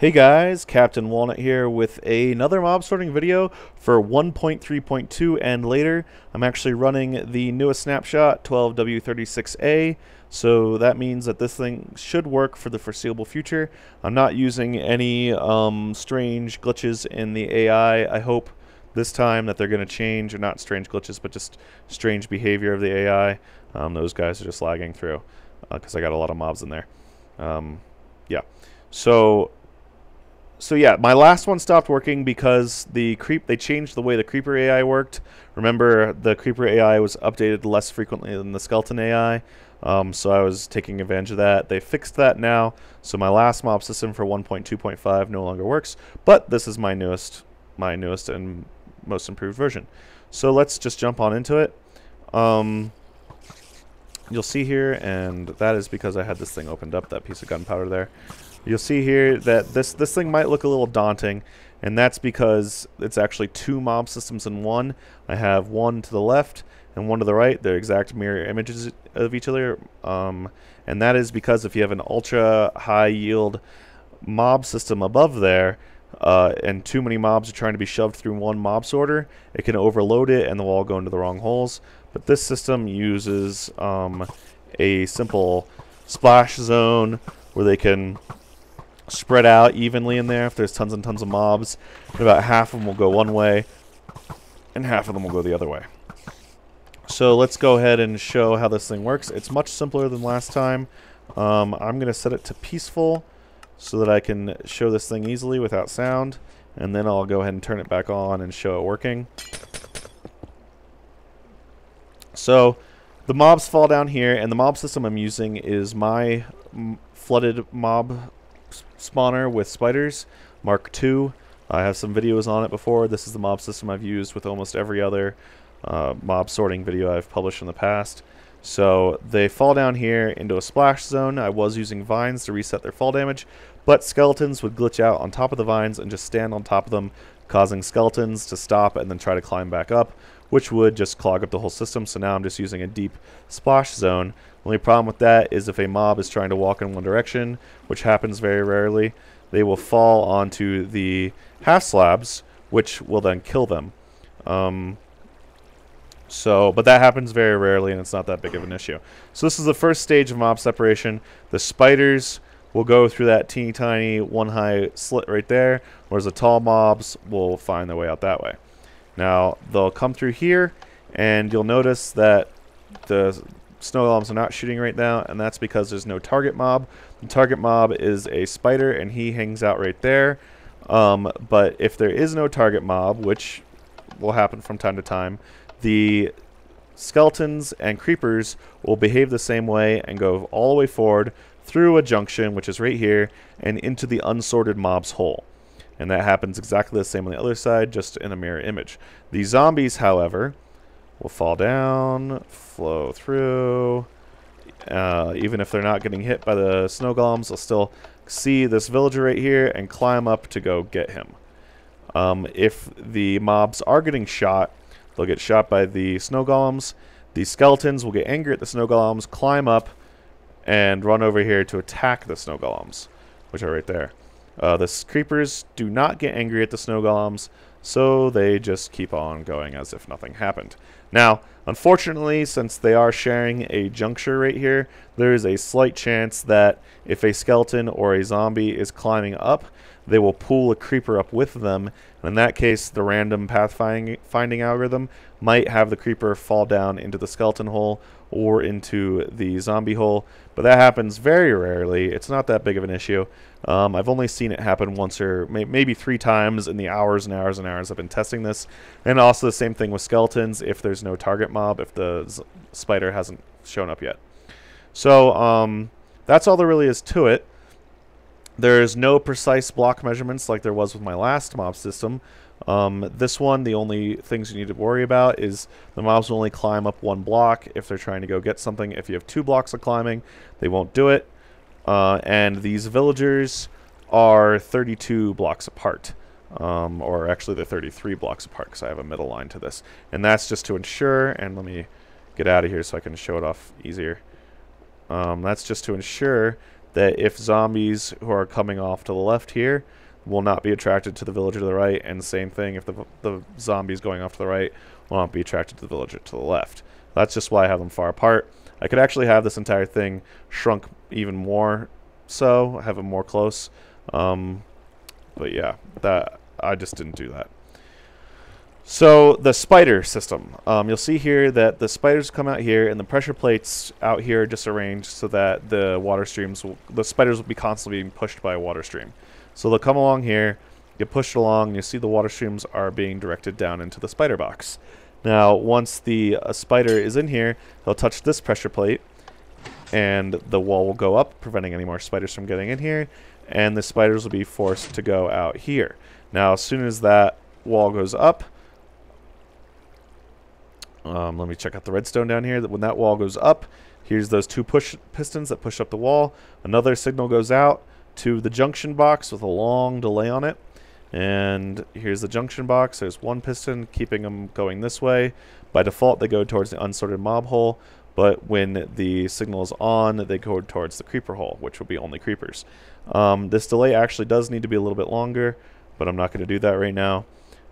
Hey guys, Captain Walnut here with another mob sorting video for 1.3.2 and later. I'm actually running the newest snapshot, 12W36A, so that means that this thing should work for the foreseeable future. I'm not using any strange glitches in the AI. I hope this time that they're going to change, or not strange glitches, but just strange behavior of the AI. Those guys are just lagging through because I got a lot of mobs in there. Yeah. So yeah, my last one stopped working because they changed the way the creeper AI worked. Remember, the creeper AI was updated less frequently than the skeleton AI, so I was taking advantage of that. They fixed that now, so my last mob system for 1.2.5 no longer works. But this is my newest and most improved version. So let's just jump on into it. You'll see here, and that is because I had this thing opened up, that piece of gunpowder there. You'll see here that this thing might look a little daunting, and that's because it's actually two mob systems in one. I have one to the left and one to the right. They're exact mirror images of each other, and that is because if you have an ultra high yield mob system above there, and too many mobs are trying to be shoved through one mob sorter, it can overload it and they'll all go into the wrong holes. But this system uses a simple splash zone where they can spread out evenly in there. If there's tons and tons of mobs, about half of them will go one way and half of them will go the other way. So let's go ahead and show how this thing works. It's much simpler than last time. I'm going to set it to peaceful so that I can show this thing easily without sound, and then I'll go ahead and turn it back on and show it working. So the mobs fall down here, and the mob system I'm using is my flooded mob spawner with spiders, Mark II. I have some videos on it before. This is the mob system I've used with almost every other mob sorting video I've published in the past. So they fall down here into a splash zone. I was using vines to reset their fall damage, but skeletons would glitch out on top of the vines and just stand on top of them, causing skeletons to stop and then try to climb back up, which would just clog up the whole system. So now I'm just using a deep splash zone. The only problem with that is if a mob is trying to walk in one direction, which happens very rarely, they will fall onto the half slabs, which will then kill them. But that happens very rarely, and it's not that big of an issue. So this is the first stage of mob separation. The spiders will go through that teeny tiny one high slit right there, whereas the tall mobs will find their way out that way. Now they'll come through here, and you'll notice that the snow golems are not shooting right now, and that's because there's no target mob. The target mob is a spider, and he hangs out right there. But if there is no target mob, which will happen from time to time, the skeletons and creepers will behave the same way and go all the way forward through a junction, which is right here, and into the unsorted mob's hole. And that happens exactly the same on the other side, just in a mirror image. The zombies, however, will fall down, flow through. Even if they're not getting hit by the snow golems, they'll still see this villager right here and climb up to go get him. If the mobs are getting shot, they'll get shot by the snow golems. The skeletons will get angry at the snow golems, climb up, and run over here to attack the snow golems, which are right there. The creepers do not get angry at the snow golems, so they just keep on going as if nothing happened. Now, unfortunately, since they are sharing a juncture right here, there is a slight chance that if a skeleton or a zombie is climbing up, they will pull a creeper up with them. And in that case, the random pathfinding algorithm might have the creeper fall down into the skeleton hole or into the zombie hole. But that happens very rarely. It's not that big of an issue. I've only seen it happen once or maybe 3 times in the hours and hours and hours I've been testing this. And also the same thing with skeletons if there's no target mob, if the spider hasn't shown up yet. So that's all there really is to it. There's no precise block measurements like there was with my last mob system. This one, the only things you need to worry about is the mobs will only climb up 1 block if they're trying to go get something. If you have 2 blocks of climbing, they won't do it. And these villagers are 32 blocks apart. Or actually they're 33 blocks apart because I have a middle line to this. And that's just to ensure, and let me get out of here so I can show it off easier. That's just to ensure that if zombies who are coming off to the left here will not be attracted to the villager to the right, and the same thing if the zombies going off to the right will not be attracted to the villager to the left. That's just why I have them far apart. I could actually have this entire thing shrunk even more, so have them more close. But yeah, that I just didn't do that. So the spider system, you'll see here that the spiders come out here, and the pressure plates out here are just arranged so that the spiders will be constantly being pushed by a water stream. So they'll come along here, get pushed along, and you see the water streams are being directed down into the spider box. Now, once the spider is in here, they'll touch this pressure plate, and the wall will go up, preventing any more spiders from getting in here, and the spiders will be forced to go out here. Now, as soon as that wall goes up, let me check out the redstone down here. When that wall goes up, here's those two push pistons that push up the wall. Another signal goes out to the junction box with a long delay on it. And here's the junction box. There's one piston keeping them going this way. By default, they go towards the unsorted mob hole, but when the signal is on, they go towards the creeper hole, which will be only creepers. This delay actually does need to be a little bit longer, but I'm not going to do that right now.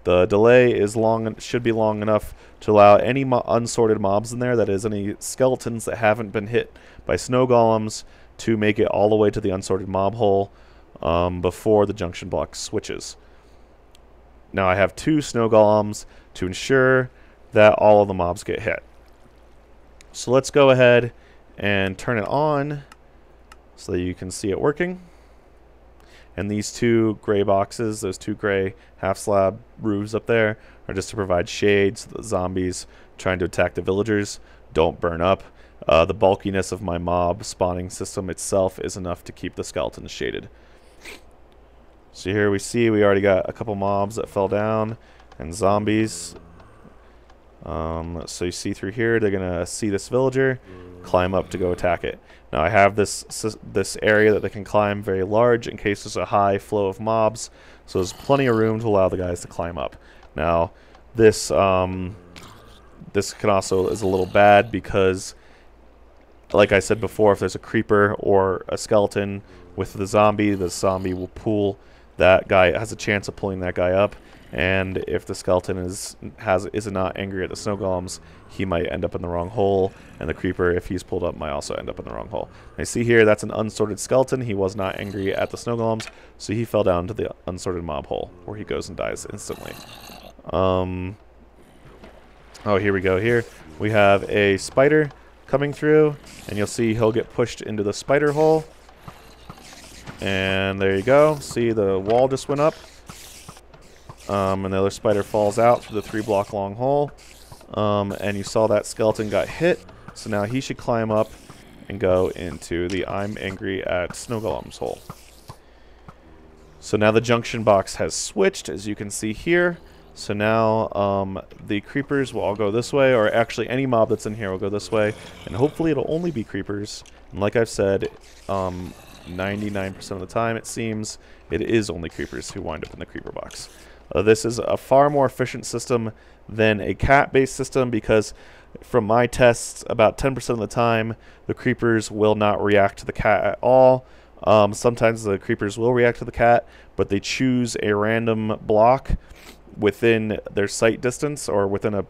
The delay is should be long enough to allow any unsorted mobs in there, that is, any skeletons that haven't been hit by snow golems, to make it all the way to the unsorted mob hole before the junction block switches. Now I have 2 snow golems to ensure that all of the mobs get hit. So let's go ahead and turn it on so that you can see it working. And these 2 gray boxes, those 2 gray half slab roofs up there, are just to provide shade so the zombies trying to attack the villagers don't burn up. The bulkiness of my mob spawning system itself is enough to keep the skeletons shaded. So here we see we already got a couple mobs that fell down and zombies. So you see through here, they're going to see this villager, climb up to go attack it. Now I have this area that they can climb very large in case there's a high flow of mobs. So there's plenty of room to allow the guys to climb up. Now this can also is a little bad because, like I said before, if there's a creeper or a skeleton with the zombie will pull that guy, has a chance of pulling that guy up. And if the skeleton is not angry at the snow golems, he might end up in the wrong hole, and the creeper, if he's pulled up, might also end up in the wrong hole. I see here that's an unsorted skeleton. He was not angry at the snow golems, so he fell down to the unsorted mob hole, where he goes and dies instantly. Oh, here we go. Here we have a spider coming through, and you'll see he'll get pushed into the spider hole. And there you go. See, the wall just went up. And the other spider falls out through the 3-block long hole. And you saw that skeleton got hit. So now he should climb up and go into the I'm angry at snow golems hole. So now the junction box has switched, as you can see here. So now the creepers will all go this way, or actually any mob that's in here will go this way. And hopefully it'll only be creepers. And like I've said, 99% of the time it seems it is only creepers who wind up in the creeper box. This is a far more efficient system than a cat-based system because from my tests, about 10% of the time, the creepers will not react to the cat at all. Sometimes the creepers will react to the cat, but they choose a random block within their sight distance, or within a,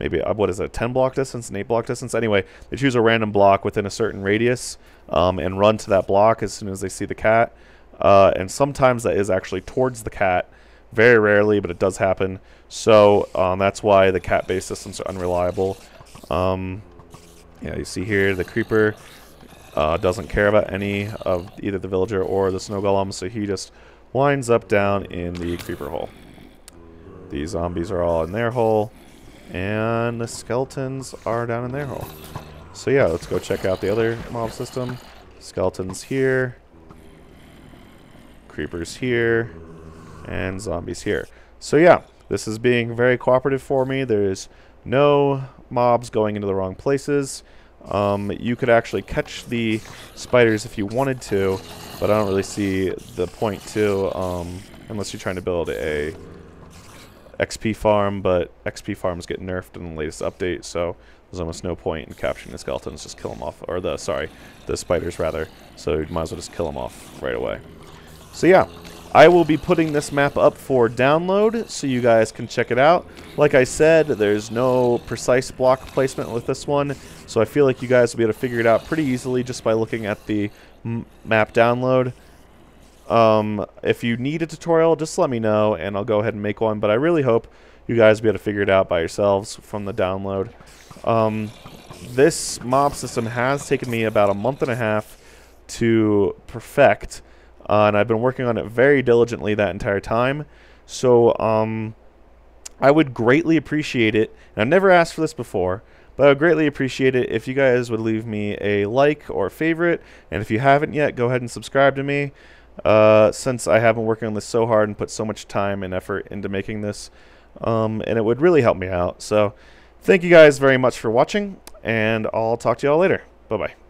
maybe, what is it, a 10-block distance, an 8-block distance? Anyway, they choose a random block within a certain radius and run to that block as soon as they see the cat. And sometimes that is actually towards the cat. Very rarely, but it does happen. So that's why the cat-based systems are unreliable. Yeah, you see here the creeper doesn't care about any of either the villager or the snow golem, so he just winds up down in the creeper hole. The zombies are all in their hole, and the skeletons are down in their hole. So yeah, let's go check out the other mob system. Skeletons here, creepers here, and zombies here. So yeah, this is being very cooperative for me. There's no mobs going into the wrong places. You could actually catch the spiders if you wanted to, but I don't really see the point to, unless you're trying to build a XP farm, but XP farms get nerfed in the latest update, so there's almost no point in capturing the skeletons. Just kill them off, or the spiders rather. So you might as well just kill them off right away. So yeah, I will be putting this map up for download so you guys can check it out. Like I said, there's no precise block placement with this one, so I feel like you guys will be able to figure it out pretty easily just by looking at the map download. If you need a tutorial, just let me know and I'll go ahead and make one, but I really hope you guys will be able to figure it out by yourselves from the download. This mob system has taken me about a month and a half to perfect, and I've been working on it very diligently that entire time. So I would greatly appreciate it, and I've never asked for this before, but I would greatly appreciate it if you guys would leave me a like or a favorite, and if you haven't yet, go ahead and subscribe to me, since I have been working on this so hard and put so much time and effort into making this, and it would really help me out. So thank you guys very much for watching, and I'll talk to y'all later. Bye-bye.